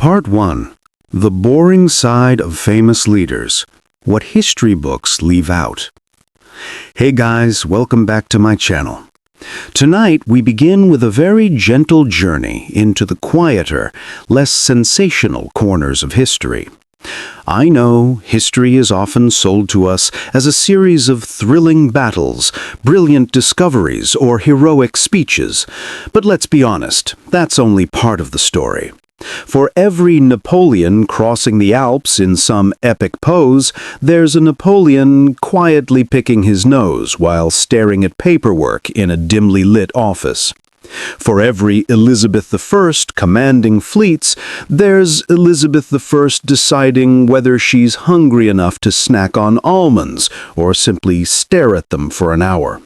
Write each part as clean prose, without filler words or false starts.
Part 1. The Boring Side of Famous Leaders. What History Books Leave Out. Hey guys, welcome back to my channel. Tonight we begin with a very gentle journey into the quieter, less sensational corners of history. I know history is often sold to us as a series of thrilling battles, brilliant discoveries, or heroic speeches, but let's be honest, that's only part of the story. For every Napoleon crossing the Alps in some epic pose, there's a Napoleon quietly picking his nose while staring at paperwork in a dimly lit office. For every Elizabeth I commanding fleets, there's Elizabeth I deciding whether she's hungry enough to snack on almonds or simply stare at them for an hour.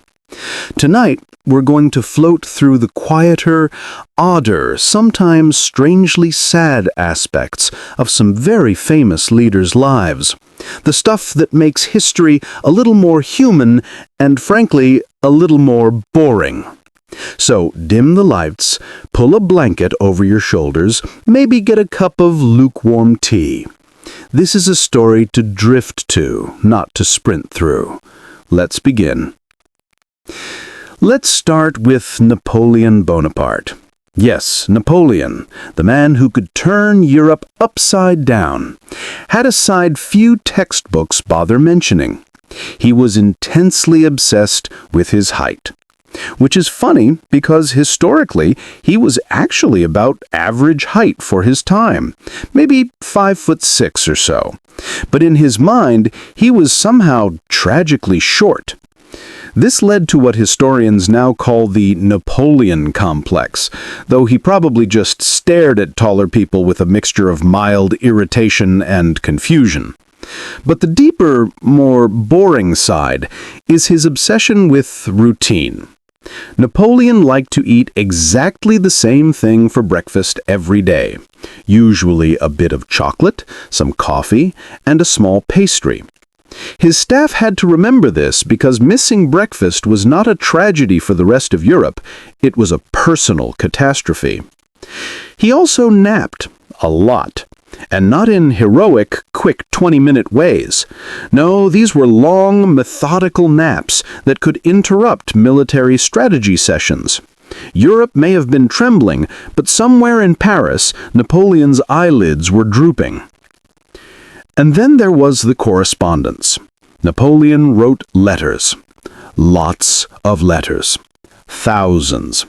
Tonight, we're going to float through the quieter, odder, sometimes strangely sad aspects of some very famous leaders' lives. The stuff that makes history a little more human and, frankly, a little more boring. So dim the lights, pull a blanket over your shoulders, maybe get a cup of lukewarm tea. This is a story to drift to, not to sprint through. Let's begin. Let's start with Napoleon Bonaparte. Yes, Napoleon, the man who could turn Europe upside down, had a side few textbooks bother mentioning. He was intensely obsessed with his height. Which is funny because historically he was actually about average height for his time, maybe 5'6" or so. But in his mind, he was somehow tragically short. This led to what historians now call the Napoleon complex, though he probably just stared at taller people with a mixture of mild irritation and confusion. But the deeper, more boring side is his obsession with routine. Napoleon liked to eat exactly the same thing for breakfast every day, usually a bit of chocolate, some coffee, and a small pastry. His staff had to remember this because missing breakfast was not a tragedy for the rest of Europe, it was a personal catastrophe. He also napped a lot. And not in heroic, quick 20-minute ways. No, these were long, methodical naps that could interrupt military strategy sessions. Europe may have been trembling, but somewhere in Paris, Napoleon's eyelids were drooping. And then there was the correspondence. Napoleon wrote letters. Lots of letters. Thousands.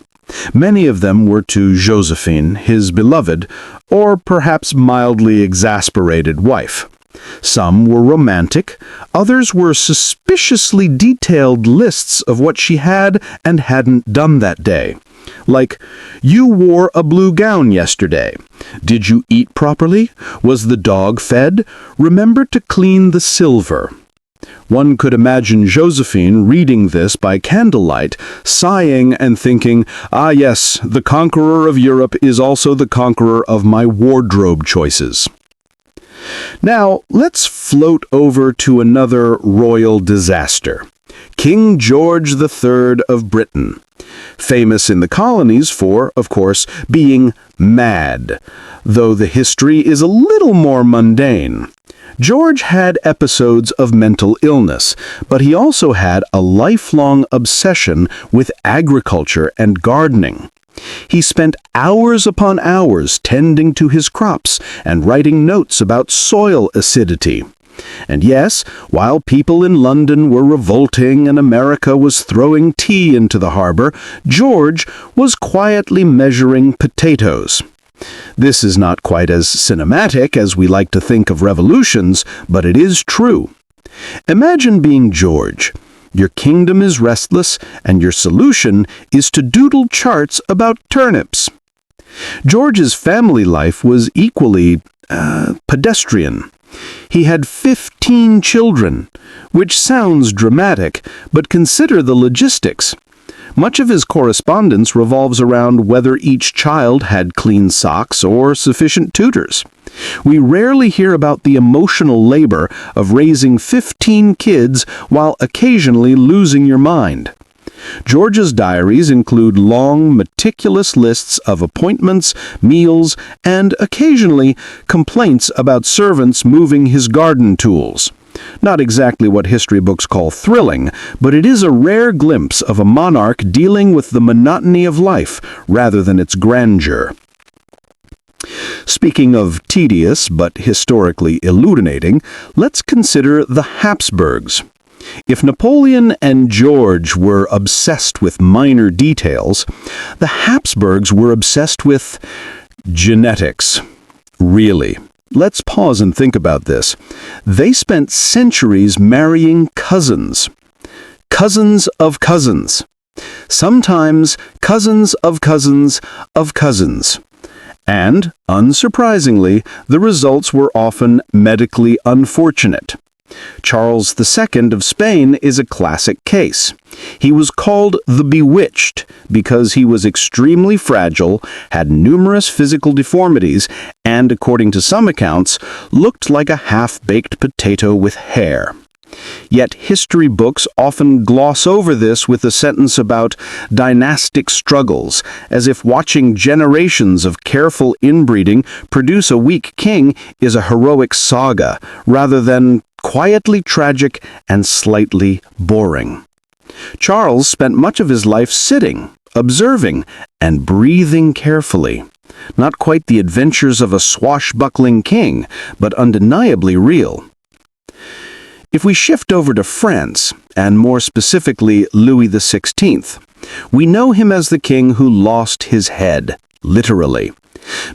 Many of them were to Josephine, his beloved, or perhaps mildly exasperated wife. Some were romantic, others were suspiciously detailed lists of what she had and hadn't done that day. Like, you wore a blue gown yesterday. Did you eat properly? Was the dog fed? Remember to clean the silver. One could imagine Josephine reading this by candlelight, sighing and thinking, ah yes, the conqueror of Europe is also the conqueror of my wardrobe choices. Now, let's float over to another royal disaster. King George III of Britain. Famous in the colonies for, of course, being mad, though the history is a little more mundane. George had episodes of mental illness, but he also had a lifelong obsession with agriculture and gardening. He spent hours upon hours tending to his crops and writing notes about soil acidity. And yes, while people in London were revolting and America was throwing tea into the harbor, George was quietly measuring potatoes. This is not quite as cinematic as we like to think of revolutions, but it is true. Imagine being George. Your kingdom is restless, and your solution is to doodle charts about turnips. George's family life was equally pedestrian. He had 15 children, which sounds dramatic, but consider the logistics. Much of his correspondence revolves around whether each child had clean socks or sufficient tutors. We rarely hear about the emotional labor of raising 15 kids while occasionally losing your mind. George's diaries include long, meticulous lists of appointments, meals, and occasionally complaints about servants moving his garden tools. Not exactly what history books call thrilling, but it is a rare glimpse of a monarch dealing with the monotony of life rather than its grandeur. Speaking of tedious but historically illuminating, let's consider the Habsburgs. If Napoleon and George were obsessed with minor details, the Habsburgs were obsessed with genetics. Really. Let's pause and think about this. They spent centuries marrying cousins. Cousins of cousins. Sometimes cousins of cousins of cousins. And, unsurprisingly, the results were often medically unfortunate. Charles II of Spain is a classic case. He was called the Bewitched because he was extremely fragile, had numerous physical deformities, and, according to some accounts, looked like a half-baked potato with hair. Yet history books often gloss over this with a sentence about dynastic struggles, as if watching generations of careful inbreeding produce a weak king is a heroic saga, rather than quietly tragic and slightly boring. Charles spent much of his life sitting, observing, and breathing carefully. Not quite the adventures of a swashbuckling king, but undeniably real. If we shift over to France, and more specifically Louis XVI, we know him as the king who lost his head, literally.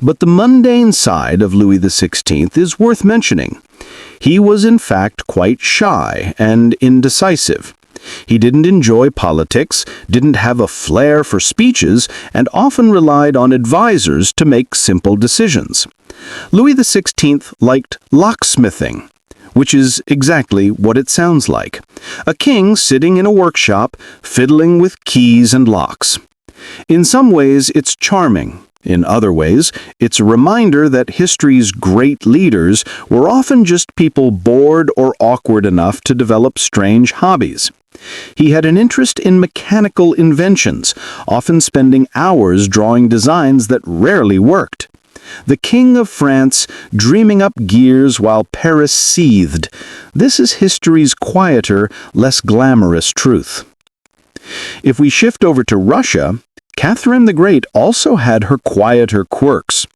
But the mundane side of Louis XVI is worth mentioning. He was in fact quite shy and indecisive. He didn't enjoy politics, didn't have a flair for speeches, and often relied on advisors to make simple decisions. Louis XVI liked locksmithing, which is exactly what it sounds like. A king sitting in a workshop, fiddling with keys and locks. In some ways, it's charming. In other ways, it's a reminder that history's great leaders were often just people bored or awkward enough to develop strange hobbies. He had an interest in mechanical inventions, often spending hours drawing designs that rarely worked. The King of France dreaming up gears while Paris seethed. This is history's quieter, less glamorous truth. If we shift over to Russia, Catherine the Great also had her quieter quirks.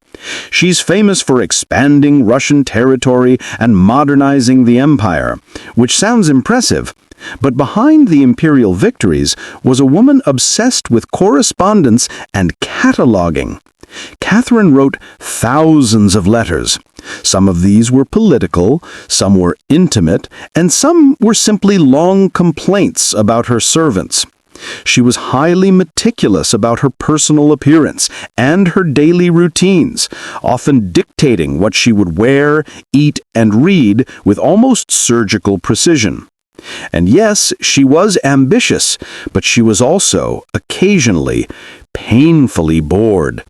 She's famous for expanding Russian territory and modernizing the empire, which sounds impressive, but behind the imperial victories was a woman obsessed with correspondence and cataloging. Catherine wrote thousands of letters. Some of these were political, some were intimate, and some were simply long complaints about her servants. She was highly meticulous about her personal appearance and her daily routines, often dictating what she would wear, eat, and read with almost surgical precision. And yes, she was ambitious, but she was also, occasionally, painfully bored.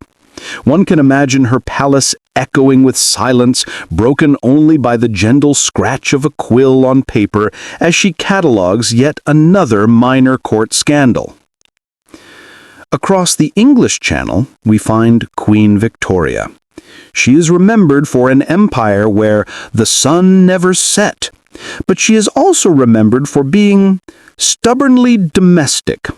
One can imagine her palace echoing with silence, broken only by the gentle scratch of a quill on paper as she catalogues yet another minor court scandal. Across the English Channel, we find Queen Victoria. She is remembered for an empire where the sun never set, but she is also remembered for being stubbornly domestic.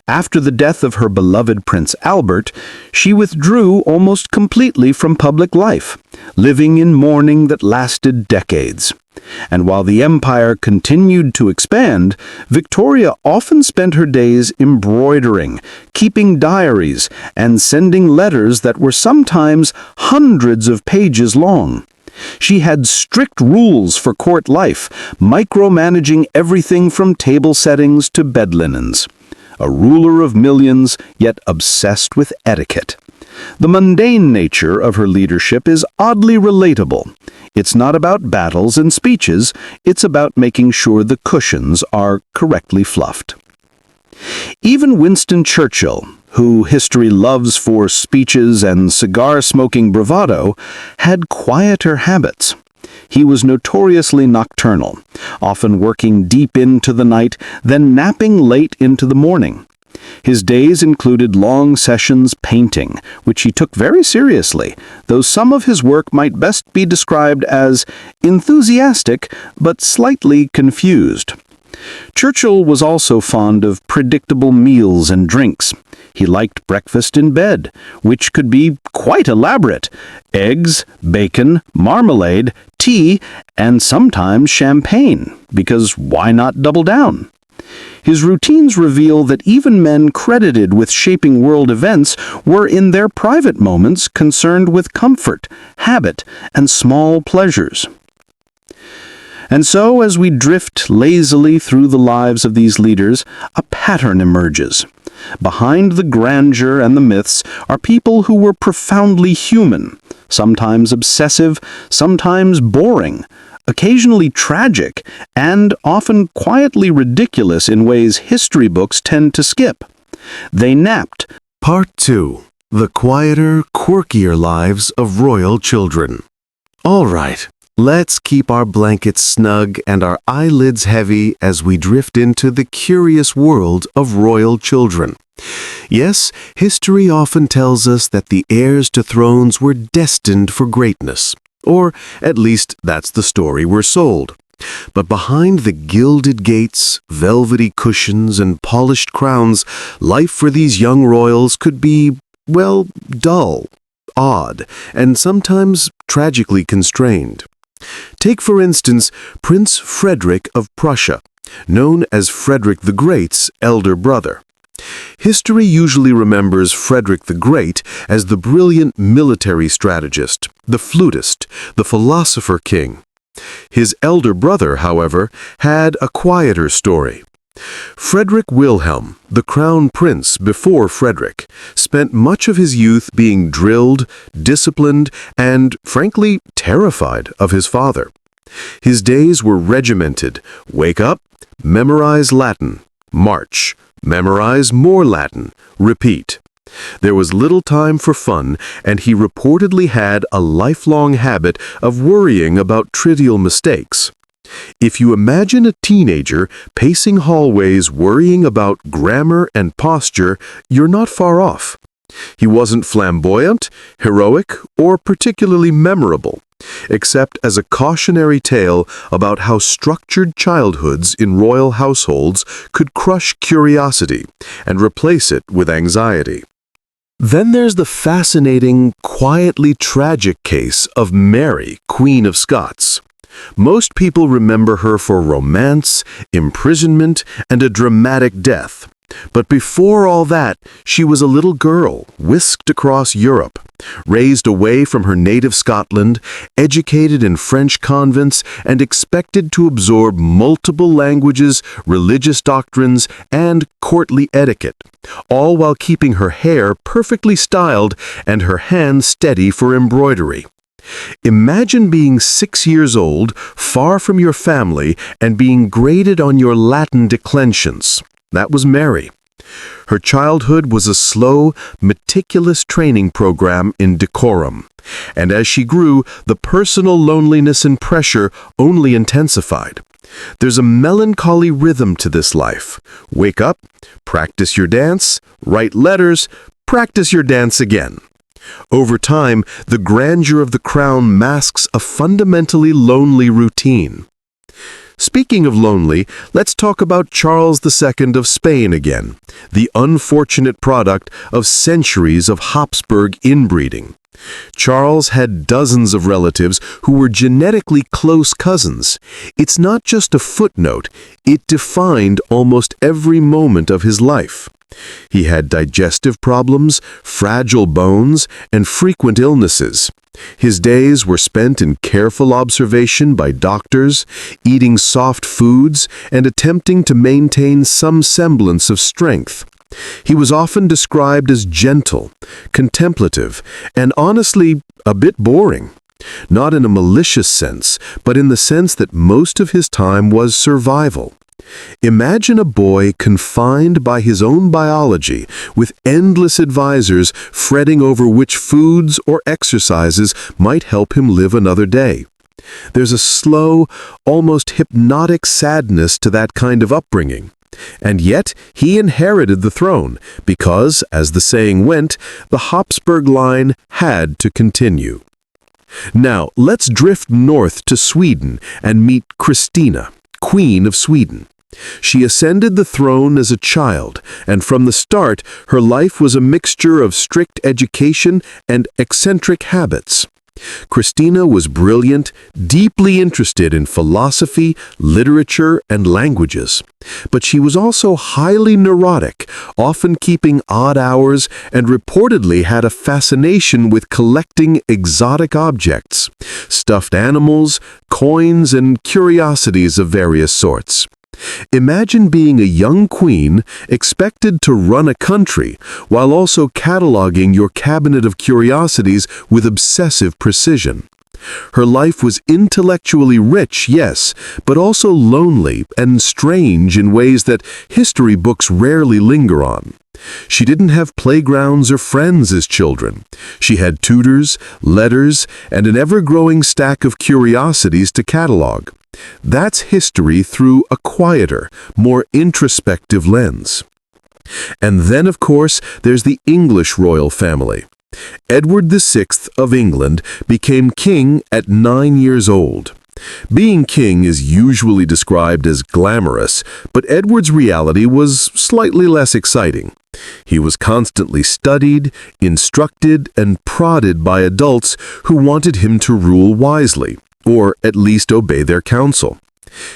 After the death of her beloved Prince Albert, she withdrew almost completely from public life, living in mourning that lasted decades. And while the empire continued to expand, Victoria often spent her days embroidering, keeping diaries, and sending letters that were sometimes hundreds of pages long. She had strict rules for court life, micromanaging everything from table settings to bed linens. A ruler of millions, yet obsessed with etiquette. The mundane nature of her leadership is oddly relatable. It's not about battles and speeches, it's about making sure the cushions are correctly fluffed. Even Winston Churchill, who history loves for speeches and cigar-smoking bravado, had quieter habits. He was notoriously nocturnal, often working deep into the night, then napping late into the morning. His days included long sessions painting, which he took very seriously, though some of his work might best be described as enthusiastic but slightly confused. Churchill was also fond of predictable meals and drinks. He liked breakfast in bed, which could be quite elaborate: eggs, bacon, marmalade, tea, and sometimes champagne, because why not double down? His routines reveal that even men credited with shaping world events were in their private moments concerned with comfort, habit, and small pleasures. And so, as we drift lazily through the lives of these leaders, a pattern emerges. Behind the grandeur and the myths are people who were profoundly human, sometimes obsessive, sometimes boring, occasionally tragic, and often quietly ridiculous in ways history books tend to skip. They napped. Part 2. The quieter, quirkier lives of royal children. All right, let's keep our blankets snug and our eyelids heavy as we drift into the curious world of royal children. Yes, history often tells us that the heirs to thrones were destined for greatness. Or, at least, that's the story we're sold. But behind the gilded gates, velvety cushions, and polished crowns, life for these young royals could be, well, dull, odd, and sometimes tragically constrained. Take, for instance, Prince Frederick of Prussia, known as Frederick the Great's elder brother. History usually remembers Frederick the Great as the brilliant military strategist, the flutist, the philosopher king. His elder brother, however, had a quieter story. Frederick Wilhelm, the crown prince before Frederick, spent much of his youth being drilled, disciplined, and, frankly, terrified of his father. His days were regimented: wake up, memorize Latin, march, memorize more Latin, repeat. There was little time for fun, and he reportedly had a lifelong habit of worrying about trivial mistakes. If you imagine a teenager pacing hallways worrying about grammar and posture, you're not far off. He wasn't flamboyant, heroic, or particularly memorable, except as a cautionary tale about how structured childhoods in royal households could crush curiosity and replace it with anxiety. Then there's the fascinating, quietly tragic case of Mary, Queen of Scots. Most people remember her for romance, imprisonment, and a dramatic death. But before all that, she was a little girl whisked across Europe, raised away from her native Scotland, educated in French convents, and expected to absorb multiple languages, religious doctrines, and courtly etiquette, all while keeping her hair perfectly styled and her hands steady for embroidery. Imagine being 6 years old, far from your family, and being graded on your Latin declensions. That was Mary. Her childhood was a slow, meticulous training program in decorum, and as she grew, the personal loneliness and pressure only intensified. There's a melancholy rhythm to this life. Wake up, practice your dance, write letters, practice your dance again. Over time, the grandeur of the crown masks a fundamentally lonely routine. Speaking of lonely, let's talk about Charles II of Spain again, the unfortunate product of centuries of Habsburg inbreeding. Charles had dozens of relatives who were genetically close cousins. It's not just a footnote, it defined almost every moment of his life. He had digestive problems, fragile bones, and frequent illnesses. His days were spent in careful observation by doctors, eating soft foods, and attempting to maintain some semblance of strength. He was often described as gentle, contemplative, and honestly, a bit boring. Not in a malicious sense, but in the sense that most of his time was survival. Imagine a boy confined by his own biology, with endless advisors fretting over which foods or exercises might help him live another day. There's a slow, almost hypnotic sadness to that kind of upbringing. And yet, he inherited the throne because, as the saying went, the Habsburg line had to continue. Now, let's drift north to Sweden and meet Christina, Queen of Sweden. She ascended the throne as a child, and from the start, her life was a mixture of strict education and eccentric habits. Christina was brilliant, deeply interested in philosophy, literature, and languages. But she was also highly neurotic, often keeping odd hours, and reportedly had a fascination with collecting exotic objects, stuffed animals, coins, and curiosities of various sorts. Imagine being a young queen expected to run a country while also cataloging your cabinet of curiosities with obsessive precision. Her life was intellectually rich, yes, but also lonely and strange in ways that history books rarely linger on. She didn't have playgrounds or friends as children. She had tutors, letters, and an ever-growing stack of curiosities to catalog. That's history through a quieter, more introspective lens. And then, of course, there's the English royal family. Edward VI of England became king at 9 years old. Being king is usually described as glamorous, but Edward's reality was slightly less exciting. He was constantly studied, instructed, and prodded by adults who wanted him to rule wisely, or at least obey their counsel.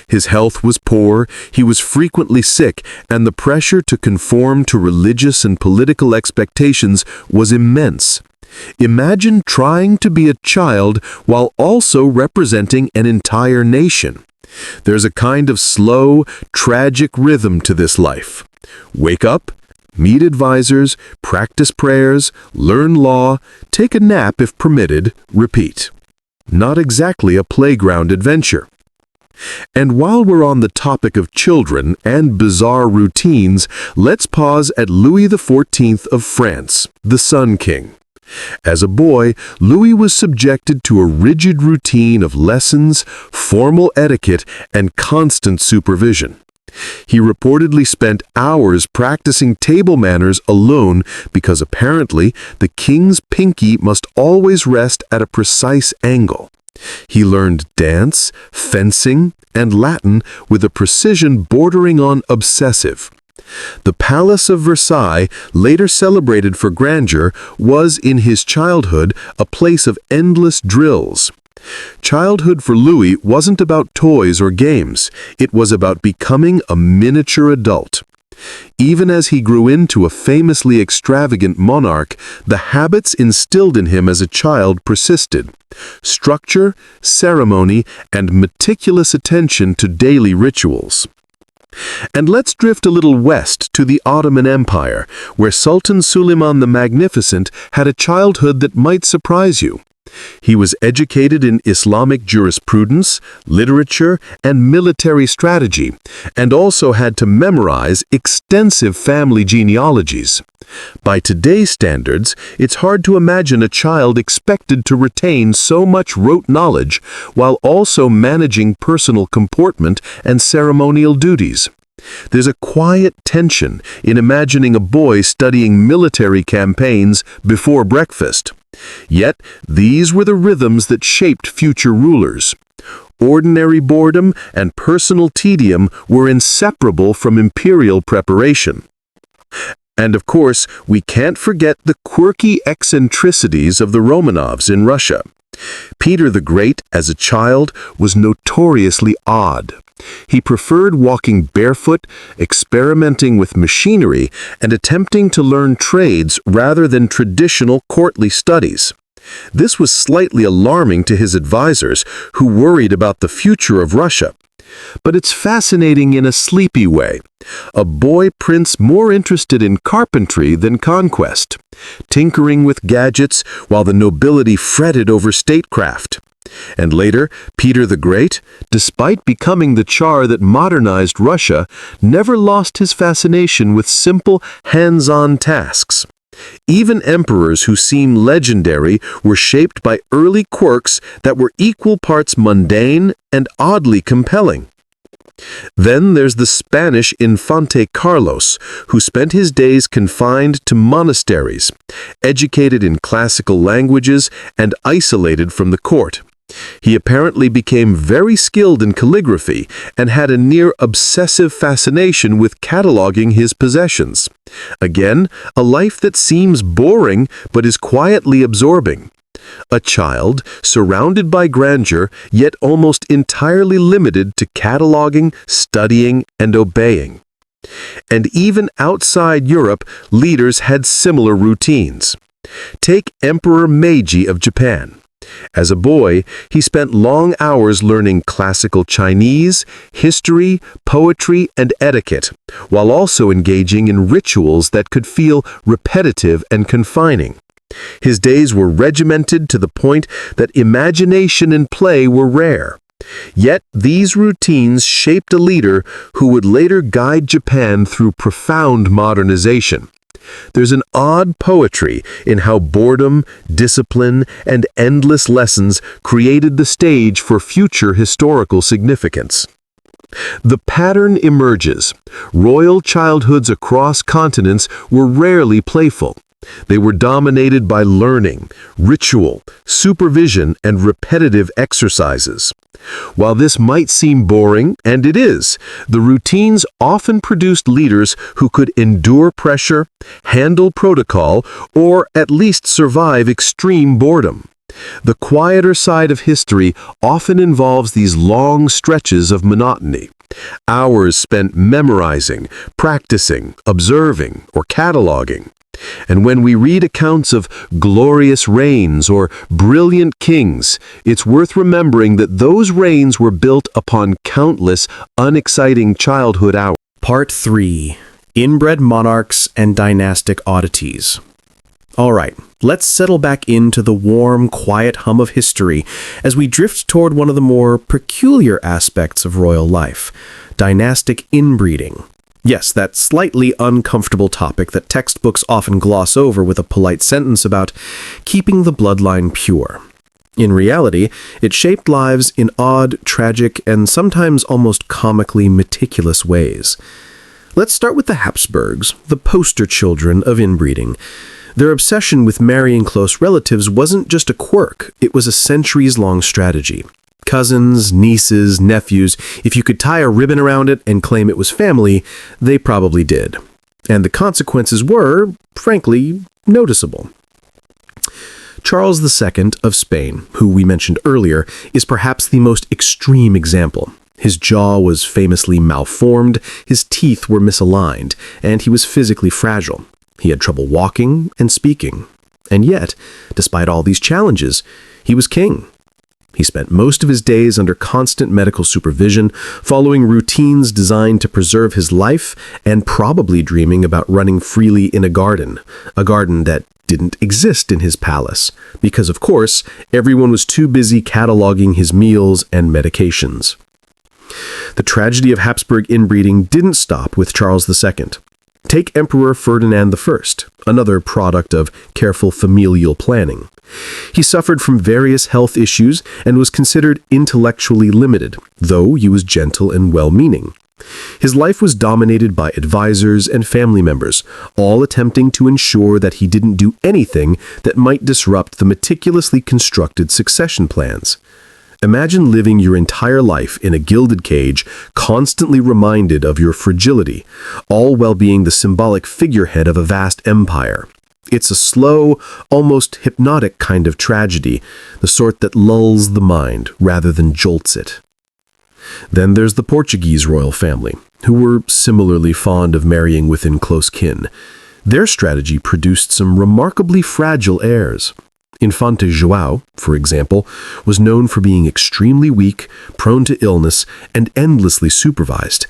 His health was poor, he was frequently sick, and the pressure to conform to religious and political expectations was immense. Imagine trying to be a child while also representing an entire nation. There's a kind of slow, tragic rhythm to this life. Wake up, meet advisors, practice prayers, learn law, take a nap if permitted, repeat. Not exactly a playground adventure. And while we're on the topic of children and bizarre routines, let's pause at Louis XIV of France, the Sun King. As a boy, Louis was subjected to a rigid routine of lessons, formal etiquette, and constant supervision. He reportedly spent hours practicing table manners alone because apparently the king's pinky must always rest at a precise angle. He learned dance, fencing, and Latin with a precision bordering on obsessive. The Palace of Versailles, later celebrated for grandeur, was in his childhood a place of endless drills. Childhood for Louis wasn't about toys or games, it was about becoming a miniature adult. Even as he grew into a famously extravagant monarch, the habits instilled in him as a child persisted. Structure, ceremony, and meticulous attention to daily rituals. And let's drift a little west to the Ottoman Empire, where Sultan Suleiman the Magnificent had a childhood that might surprise you. He was educated in Islamic jurisprudence, literature, and military strategy, and also had to memorize extensive family genealogies. By today's standards, it's hard to imagine a child expected to retain so much rote knowledge while also managing personal comportment and ceremonial duties. There's a quiet tension in imagining a boy studying military campaigns before breakfast. Yet, these were the rhythms that shaped future rulers. Ordinary boredom and personal tedium were inseparable from imperial preparation. And of course, we can't forget the quirky eccentricities of the Romanovs in Russia. Peter the Great, as a child, was notoriously odd. He preferred walking barefoot, experimenting with machinery, and attempting to learn trades rather than traditional courtly studies. This was slightly alarming to his advisors, who worried about the future of Russia. But it's fascinating in a sleepy way. A boy prince more interested in carpentry than conquest, tinkering with gadgets while the nobility fretted over statecraft. And later, Peter the Great, despite becoming the Tsar that modernized Russia, never lost his fascination with simple, hands-on tasks. Even emperors who seem legendary were shaped by early quirks that were equal parts mundane and oddly compelling. Then there's the Spanish Infante Carlos, who spent his days confined to monasteries, educated in classical languages, and isolated from the court. He apparently became very skilled in calligraphy and had a near obsessive fascination with cataloging his possessions. Again, a life that seems boring but is quietly absorbing. A child surrounded by grandeur, yet almost entirely limited to cataloging, studying, and obeying. And even outside Europe, leaders had similar routines. Take Emperor Meiji of Japan. As a boy, he spent long hours learning classical Chinese, history, poetry, and etiquette, while also engaging in rituals that could feel repetitive and confining. His days were regimented to the point that imagination and play were rare. Yet these routines shaped a leader who would later guide Japan through profound modernization. There's an odd poetry in how boredom, discipline, and endless lessons created the stage for future historical significance. The pattern emerges. Royal childhoods across continents were rarely playful. They were dominated by learning, ritual, supervision, and repetitive exercises. While this might seem boring, and it is, the routines often produced leaders who could endure pressure, handle protocol, or at least survive extreme boredom. The quieter side of history often involves these long stretches of monotony. Hours spent memorizing, practicing, observing, or cataloging. And when we read accounts of glorious reigns or brilliant kings, it's worth remembering that those reigns were built upon countless, unexciting childhood hours. Part 3. Inbred Monarchs and Dynastic Oddities. All right, let's settle back into the warm, quiet hum of history as we drift toward one of the more peculiar aspects of royal life, dynastic inbreeding. Yes, that slightly uncomfortable topic that textbooks often gloss over with a polite sentence about keeping the bloodline pure. In reality, it shaped lives in odd, tragic, and sometimes almost comically meticulous ways. Let's start with the Habsburgs, the poster children of inbreeding. Their obsession with marrying close relatives wasn't just a quirk, it was a centuries-long strategy. Cousins, nieces, nephews, if you could tie a ribbon around it and claim it was family, they probably did. And the consequences were, frankly, noticeable. Charles II of Spain, who we mentioned earlier, is perhaps the most extreme example. His jaw was famously malformed, his teeth were misaligned, and he was physically fragile. He had trouble walking and speaking. And yet, despite all these challenges, he was king. He spent most of his days under constant medical supervision, following routines designed to preserve his life, and probably dreaming about running freely in a garden that didn't exist in his palace, because of course, everyone was too busy cataloging his meals and medications. The tragedy of Habsburg inbreeding didn't stop with Charles II. Take Emperor Ferdinand I, another product of careful familial planning. He suffered from various health issues and was considered intellectually limited, though he was gentle and well-meaning. His life was dominated by advisors and family members, all attempting to ensure that he didn't do anything that might disrupt the meticulously constructed succession plans. Imagine living your entire life in a gilded cage, constantly reminded of your fragility, all while being the symbolic figurehead of a vast empire. It's a slow, almost hypnotic kind of tragedy, the sort that lulls the mind rather than jolts it. Then there's the Portuguese royal family, who were similarly fond of marrying within close kin. Their strategy produced some remarkably fragile heirs. Infante João, for example, was known for being extremely weak, prone to illness, and endlessly supervised.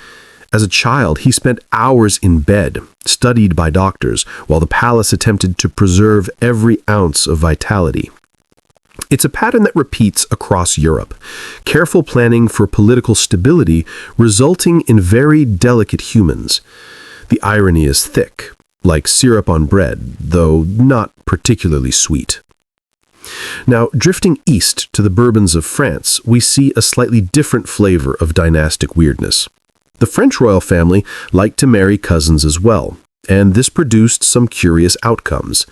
As a child, he spent hours in bed, studied by doctors, while the palace attempted to preserve every ounce of vitality. It's a pattern that repeats across Europe. Careful planning for political stability resulting in very delicate humans. The irony is thick. like syrup on bread, though not particularly sweet. Now, drifting east to the Bourbons of France, we see a slightly different flavor of dynastic weirdness. The French royal family liked to marry cousins as well, and this produced some curious outcomes.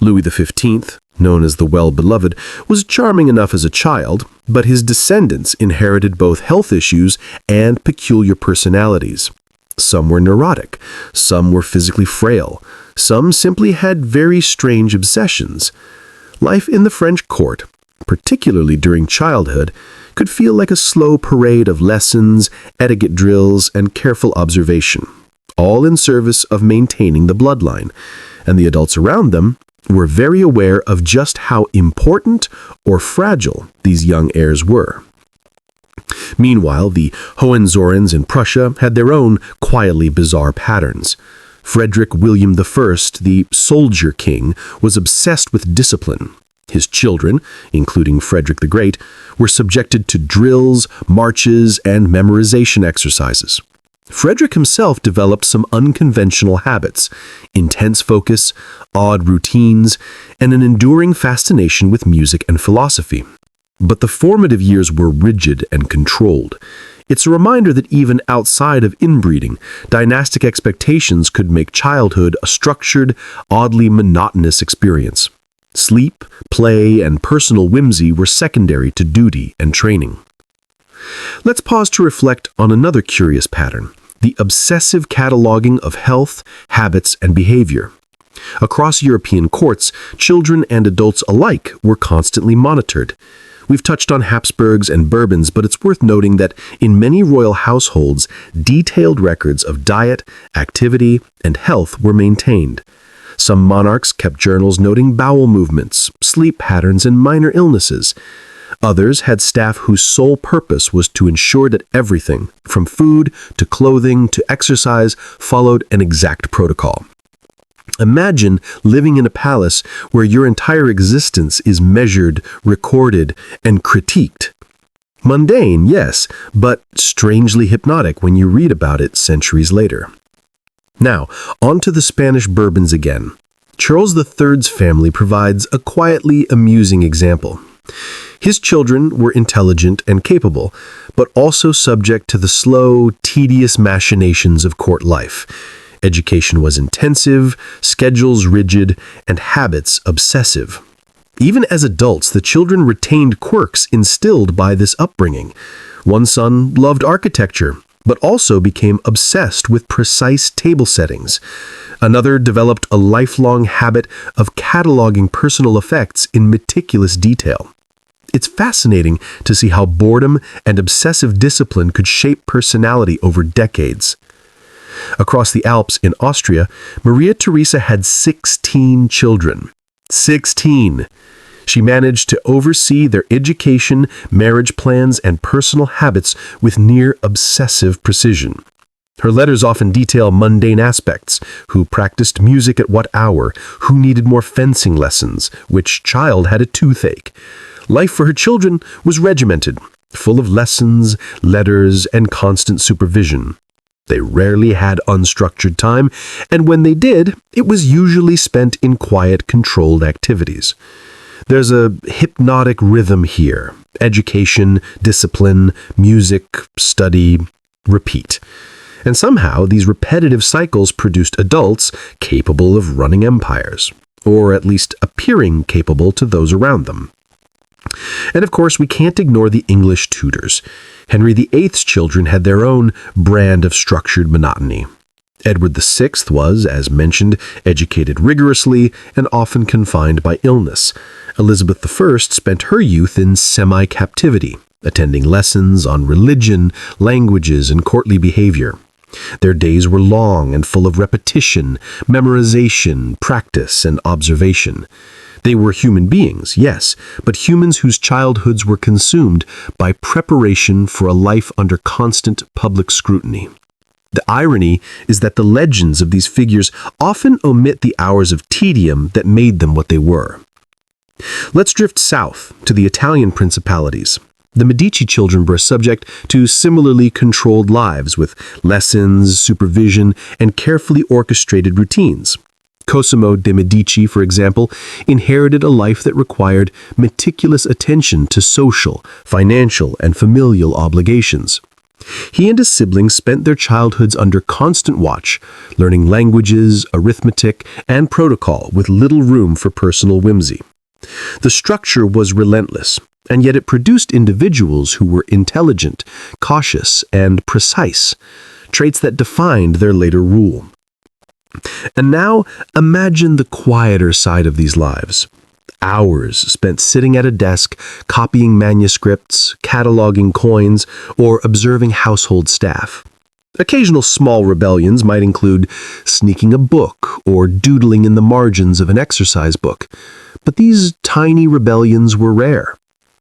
Louis XV, known as the Well-Beloved, was charming enough as a child, but his descendants inherited both health issues and peculiar personalities. Some were neurotic, some were physically frail, some simply had very strange obsessions. Life in the French court, particularly during childhood, could feel like a slow parade of lessons, etiquette drills, and careful observation, all in service of maintaining the bloodline, and the adults around them were very aware of just how important or fragile these young heirs were. Meanwhile, the Hohenzollerns in Prussia had their own quietly bizarre patterns. Frederick William I, the soldier king, was obsessed with discipline. His children, including Frederick the Great, were subjected to drills, marches, and memorization exercises. Frederick himself developed some unconventional habits, intense focus, odd routines, and an enduring fascination with music and philosophy. But the formative years were rigid and controlled. It's a reminder that even outside of inbreeding, dynastic expectations could make childhood a structured, oddly monotonous experience. Sleep, play, and personal whimsy were secondary to duty and training. Let's pause to reflect on another curious pattern: the obsessive cataloging of health, habits, and behavior. Across European courts, children and adults alike were constantly monitored. We've touched on Habsburgs and Bourbons, but it's worth noting that in many royal households, detailed records of diet, activity, and health were maintained. Some monarchs kept journals noting bowel movements, sleep patterns, and minor illnesses. Others had staff whose sole purpose was to ensure that everything, from food to clothing to exercise, followed an exact protocol. Imagine living in a palace where your entire existence is measured, recorded, and critiqued. Mundane, yes, but strangely hypnotic when you read about it centuries later. Now, on to the Spanish Bourbons again. Charles III's family provides a quietly amusing example. His children were intelligent and capable, but also subject to the slow, tedious machinations of court life. Education was intensive, schedules rigid, and habits obsessive. Even as adults, the children retained quirks instilled by this upbringing. One son loved architecture, but also became obsessed with precise table settings. Another developed a lifelong habit of cataloging personal effects in meticulous detail. It's fascinating to see how boredom and obsessive discipline could shape personality over decades. Across the Alps in Austria, Maria Theresa had 16 children. 16! She managed to oversee their education, marriage plans, and personal habits with near obsessive precision. Her letters often detail mundane aspects: who practiced music at what hour, who needed more fencing lessons, which child had a toothache. Life for her children was regimented, full of lessons, letters, and constant supervision. They rarely had unstructured time, and when they did, it was usually spent in quiet, controlled activities. There's a hypnotic rhythm here: education, discipline, music, study, repeat. And somehow these repetitive cycles produced adults capable of running empires, or at least appearing capable to those around them. And of course, we can't ignore the English Tudors. Henry VIII's children had their own brand of structured monotony. Edward VI was, as mentioned, educated rigorously and often confined by illness. Elizabeth I spent her youth in semi-captivity, attending lessons on religion, languages, and courtly behavior. Their days were long and full of repetition, memorization, practice, and observation. They were human beings, yes, but humans whose childhoods were consumed by preparation for a life under constant public scrutiny. The irony is that the legends of these figures often omit the hours of tedium that made them what they were. Let's drift south to the Italian principalities. The Medici children were subject to similarly controlled lives with lessons, supervision, and carefully orchestrated routines. Cosimo de' Medici, for example, inherited a life that required meticulous attention to social, financial, and familial obligations. He and his siblings spent their childhoods under constant watch, learning languages, arithmetic, and protocol with little room for personal whimsy. The structure was relentless, and yet it produced individuals who were intelligent, cautious, and precise, traits that defined their later rule. And now, imagine the quieter side of these lives. Hours spent sitting at a desk, copying manuscripts, cataloging coins, or observing household staff. Occasional small rebellions might include sneaking a book or doodling in the margins of an exercise book, but these tiny rebellions were rare.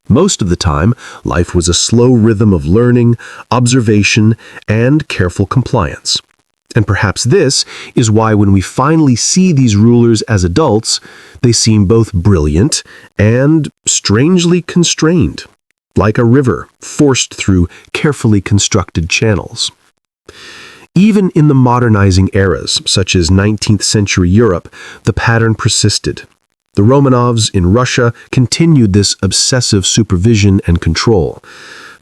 Most of the time, life was a slow rhythm of learning, observation, and careful compliance. And perhaps this is why when we finally see these rulers as adults, they seem both brilliant and strangely constrained, like a river forced through carefully constructed channels. Even in the modernizing eras, such as 19th century Europe, the pattern persisted. The Romanovs in Russia continued this obsessive supervision and control.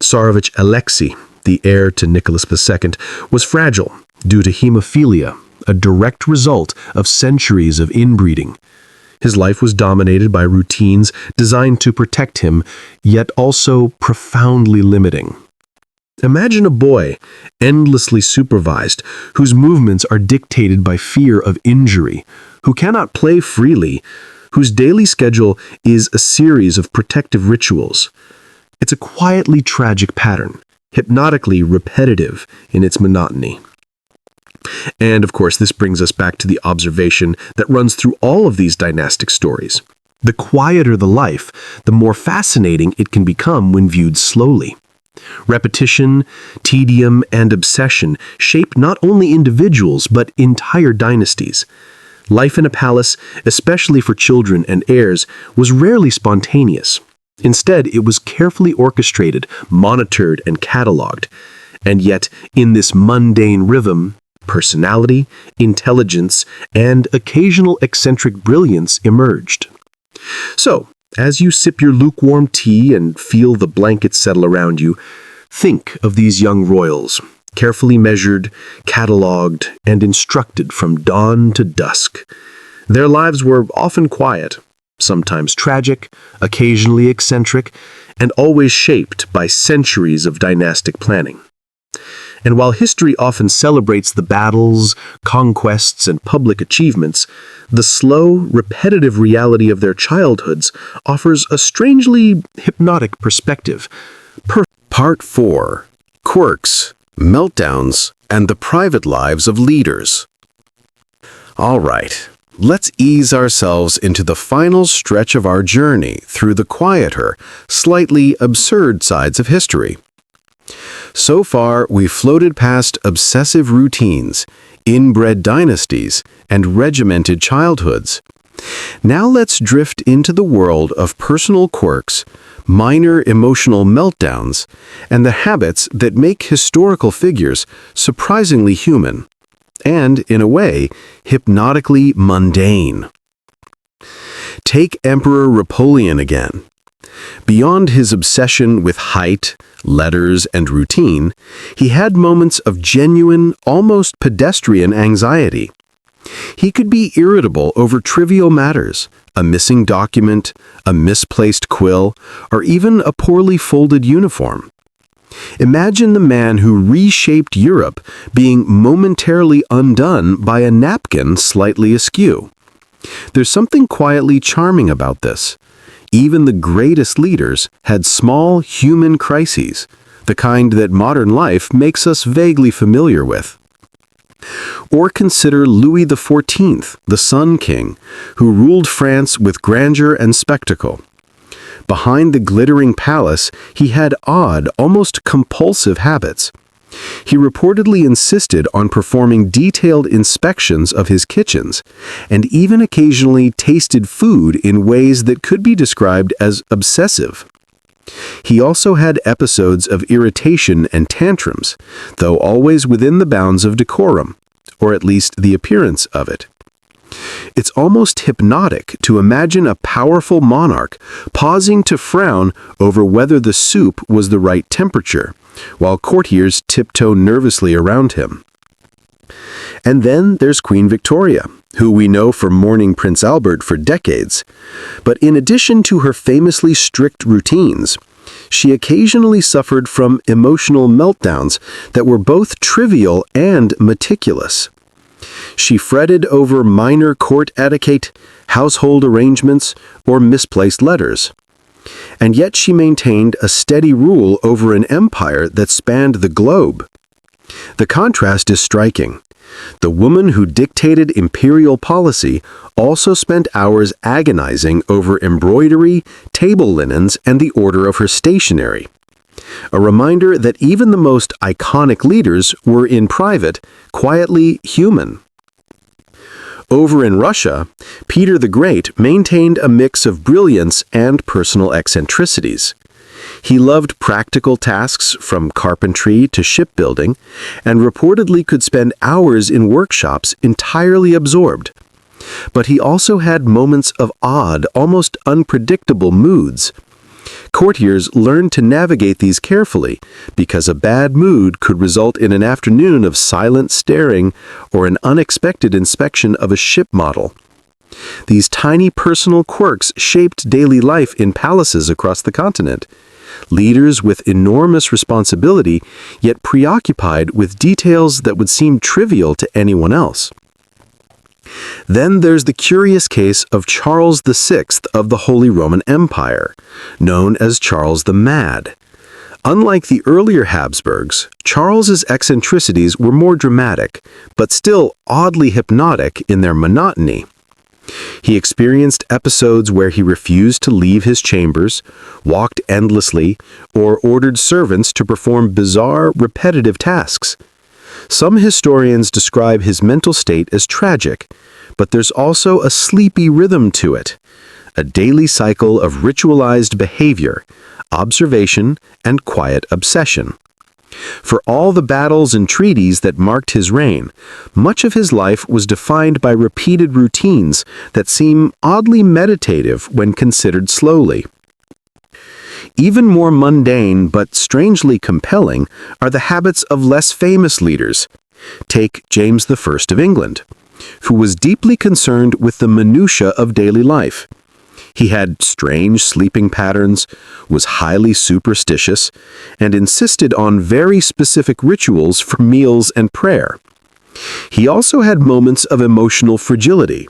Tsarevich Alexei, the heir to Nicholas II, was fragile due to hemophilia, a direct result of centuries of inbreeding. His life was dominated by routines designed to protect him, yet also profoundly limiting. Imagine a boy, endlessly supervised, whose movements are dictated by fear of injury, who cannot play freely, whose daily schedule is a series of protective rituals. It's a quietly tragic pattern, hypnotically repetitive in its monotony. And of course, this brings us back to the observation that runs through all of these dynastic stories. The quieter the life, the more fascinating it can become when viewed slowly. Repetition, tedium, and obsession shape not only individuals but entire dynasties. Life in a palace, especially for children and heirs, was rarely spontaneous. Instead, it was carefully orchestrated, monitored, and catalogued. And yet, in this mundane rhythm, personality, intelligence, and occasional eccentric brilliance emerged. So, as you sip your lukewarm tea and feel the blankets settle around you, think of these young royals, carefully measured, catalogued, and instructed from dawn to dusk. Their lives were often quiet, sometimes tragic, occasionally eccentric, and always shaped by centuries of dynastic planning. And while history often celebrates the battles, conquests, and public achievements, the slow, repetitive reality of their childhoods offers a strangely hypnotic perspective. Part 4. Quirks, Meltdowns, and the Private Lives of Leaders. All right, let's ease ourselves into the final stretch of our journey through the quieter, slightly absurd sides of history. So far, we've floated past obsessive routines, inbred dynasties, and regimented childhoods. Now let's drift into the world of personal quirks, minor emotional meltdowns, and the habits that make historical figures surprisingly human, and, in a way, hypnotically mundane. Take Emperor Napoleon again. Beyond his obsession with height, letters, and routine, he had moments of genuine, almost pedestrian anxiety. He could be irritable over trivial matters, a missing document, a misplaced quill, or even a poorly folded uniform. Imagine the man who reshaped Europe being momentarily undone by a napkin slightly askew. There's something quietly charming about this. Even the greatest leaders had small human crises, the kind that modern life makes us vaguely familiar with. Or consider Louis XIV, the Sun King, who ruled France with grandeur and spectacle. Behind the glittering palace, he had odd, almost compulsive habits. He reportedly insisted on performing detailed inspections of his kitchens, and even occasionally tasted food in ways that could be described as obsessive. He also had episodes of irritation and tantrums, though always within the bounds of decorum, or at least the appearance of it. It's almost hypnotic to imagine a powerful monarch pausing to frown over whether the soup was the right temperature, while courtiers tiptoe nervously around him. And then there's Queen Victoria, who we know from mourning Prince Albert for decades. But in addition to her famously strict routines, she occasionally suffered from emotional meltdowns that were both trivial and meticulous. She fretted over minor court etiquette, household arrangements, or misplaced letters. And yet she maintained a steady rule over an empire that spanned the globe. The contrast is striking. The woman who dictated imperial policy also spent hours agonizing over embroidery, table linens, and the order of her stationery. A reminder that even the most iconic leaders were in private, quietly human. Over in Russia, Peter the Great maintained a mix of brilliance and personal eccentricities. He loved practical tasks from carpentry to shipbuilding, and reportedly could spend hours in workshops entirely absorbed. But he also had moments of odd, almost unpredictable moods. Courtiers learned to navigate these carefully, because a bad mood could result in an afternoon of silent staring or an unexpected inspection of a ship model. These tiny personal quirks shaped daily life in palaces across the continent. Leaders with enormous responsibility, yet preoccupied with details that would seem trivial to anyone else. Then there's the curious case of Charles VI of the Holy Roman Empire, known as Charles the Mad. Unlike the earlier Habsburgs, Charles's eccentricities were more dramatic, but still oddly hypnotic in their monotony. He experienced episodes where he refused to leave his chambers, walked endlessly, or ordered servants to perform bizarre, repetitive tasks. Some historians describe his mental state as tragic, but there's also a sleepy rhythm to it, a daily cycle of ritualized behavior, observation, and quiet obsession. For all the battles and treaties that marked his reign, much of his life was defined by repeated routines that seem oddly meditative when considered slowly. Even more mundane but strangely compelling are the habits of less famous leaders. Take James I of England, who was deeply concerned with the minutiae of daily life. He had strange sleeping patterns, was highly superstitious, and insisted on very specific rituals for meals and prayer. He also had moments of emotional fragility,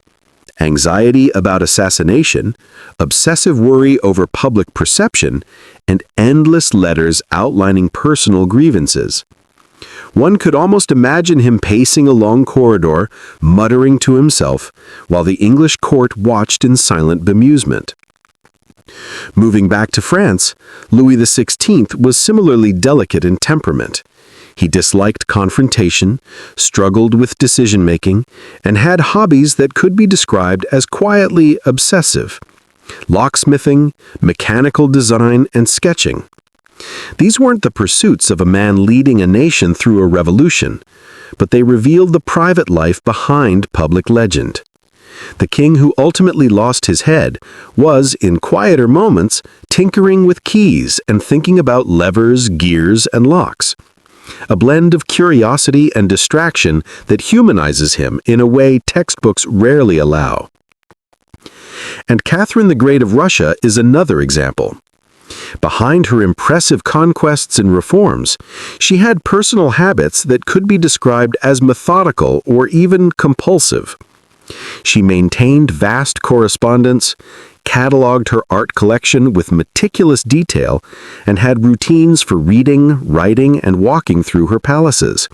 anxiety about assassination, obsessive worry over public perception, and endless letters outlining personal grievances. One could almost imagine him pacing a long corridor, muttering to himself, while the English court watched in silent bemusement. Moving back to France, Louis XVI was similarly delicate in temperament. He disliked confrontation, struggled with decision-making, and had hobbies that could be described as quietly obsessive: locksmithing, mechanical design, and sketching. These weren't the pursuits of a man leading a nation through a revolution, but they revealed the private life behind public legend. The king who ultimately lost his head was, in quieter moments, tinkering with keys and thinking about levers, gears, and locks. A blend of curiosity and distraction that humanizes him in a way textbooks rarely allow. And Catherine the Great of Russia is another example. Behind her impressive conquests and reforms, she had personal habits that could be described as methodical or even compulsive. She maintained vast correspondence, cataloged her art collection with meticulous detail, and had routines for reading, writing, and walking through her palaces.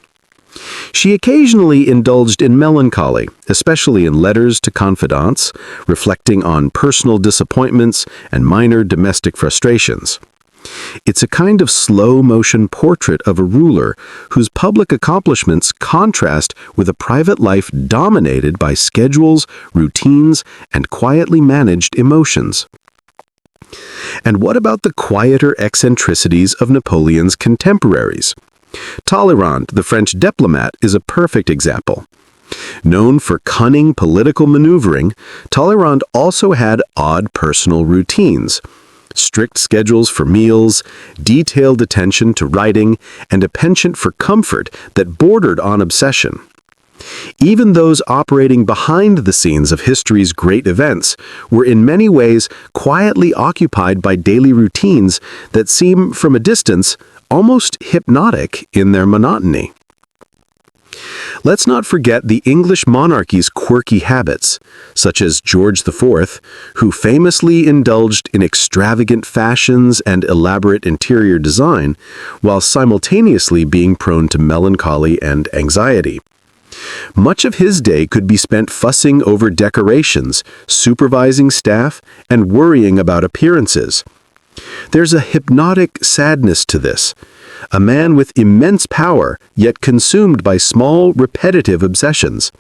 She occasionally indulged in melancholy, especially in letters to confidants, reflecting on personal disappointments and minor domestic frustrations. It's a kind of slow-motion portrait of a ruler whose public accomplishments contrast with a private life dominated by schedules, routines, and quietly managed emotions. And what about the quieter eccentricities of Napoleon's contemporaries? Talleyrand, the French diplomat, is a perfect example. Known for cunning political maneuvering, Talleyrand also had odd personal routines. Strict schedules for meals, detailed attention to writing, and a penchant for comfort that bordered on obsession. Even those operating behind the scenes of history's great events were in many ways quietly occupied by daily routines that seem, from a distance, almost hypnotic in their monotony. Let's not forget the English monarchy's quirky habits, such as George IV, who famously indulged in extravagant fashions and elaborate interior design, while simultaneously being prone to melancholy and anxiety. Much of his day could be spent fussing over decorations, supervising staff, and worrying about appearances. There's a hypnotic sadness to this. A man with immense power, yet consumed by small, repetitive obsessions.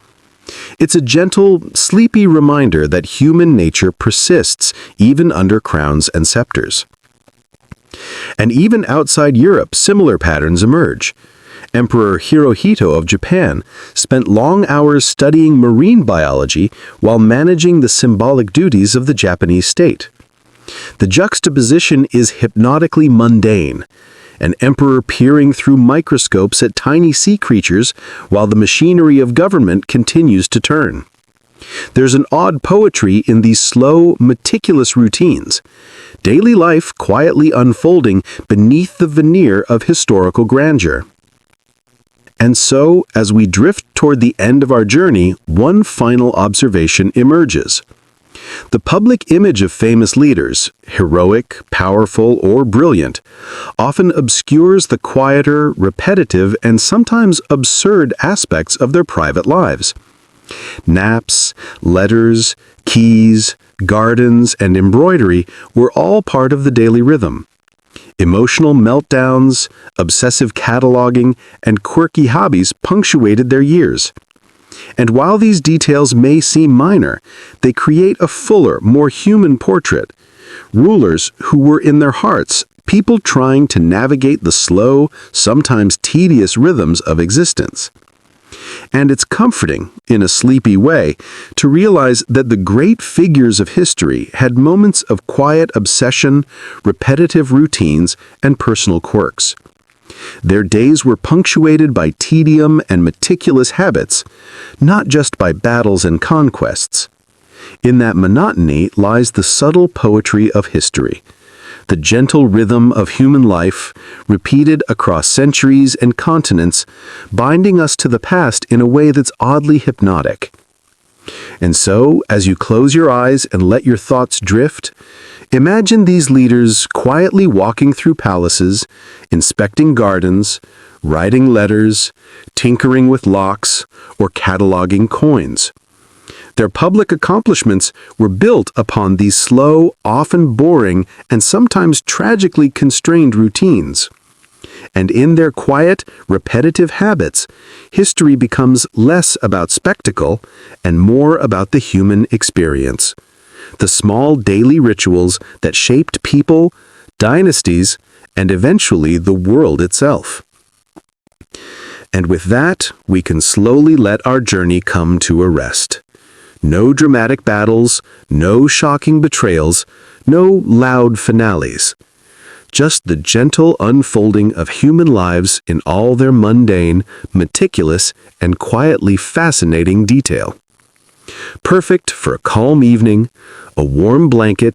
It's a gentle, sleepy reminder that human nature persists even under crowns and scepters. And even outside Europe, similar patterns emerge. Emperor Hirohito of Japan spent long hours studying marine biology while managing the symbolic duties of the Japanese state. The juxtaposition is hypnotically mundane. An emperor peering through microscopes at tiny sea creatures while the machinery of government continues to turn. There's an odd poetry in these slow, meticulous routines. Daily life quietly unfolding beneath the veneer of historical grandeur. And so, as we drift toward the end of our journey, one final observation emerges. The public image of famous leaders, heroic, powerful, or brilliant, often obscures the quieter, repetitive, and sometimes absurd aspects of their private lives. Naps, letters, keys, gardens, and embroidery were all part of the daily rhythm. Emotional meltdowns, obsessive cataloging, and quirky hobbies punctuated their years. And while these details may seem minor, they create a fuller, more human portrait. Rulers who were in their hearts people trying to navigate the slow, sometimes tedious rhythms of existence. And it's comforting, in a sleepy way, to realize that the great figures of history had moments of quiet obsession, repetitive routines, and personal quirks. Their days were punctuated by tedium and meticulous habits, not just by battles and conquests. In that monotony lies the subtle poetry of history, the gentle rhythm of human life, repeated across centuries and continents, binding us to the past in a way that's oddly hypnotic. And so, as you close your eyes and let your thoughts drift, imagine these leaders quietly walking through palaces, inspecting gardens, writing letters, tinkering with locks, or cataloging coins. Their public accomplishments were built upon these slow, often boring, and sometimes tragically constrained routines. And in their quiet, repetitive habits, history becomes less about spectacle and more about the human experience. The small daily rituals that shaped people, dynasties, and eventually the world itself. And with that, we can slowly let our journey come to a rest. No dramatic battles, no shocking betrayals, no loud finales. Just the gentle unfolding of human lives in all their mundane, meticulous, and quietly fascinating detail. Perfect for a calm evening, a warm blanket,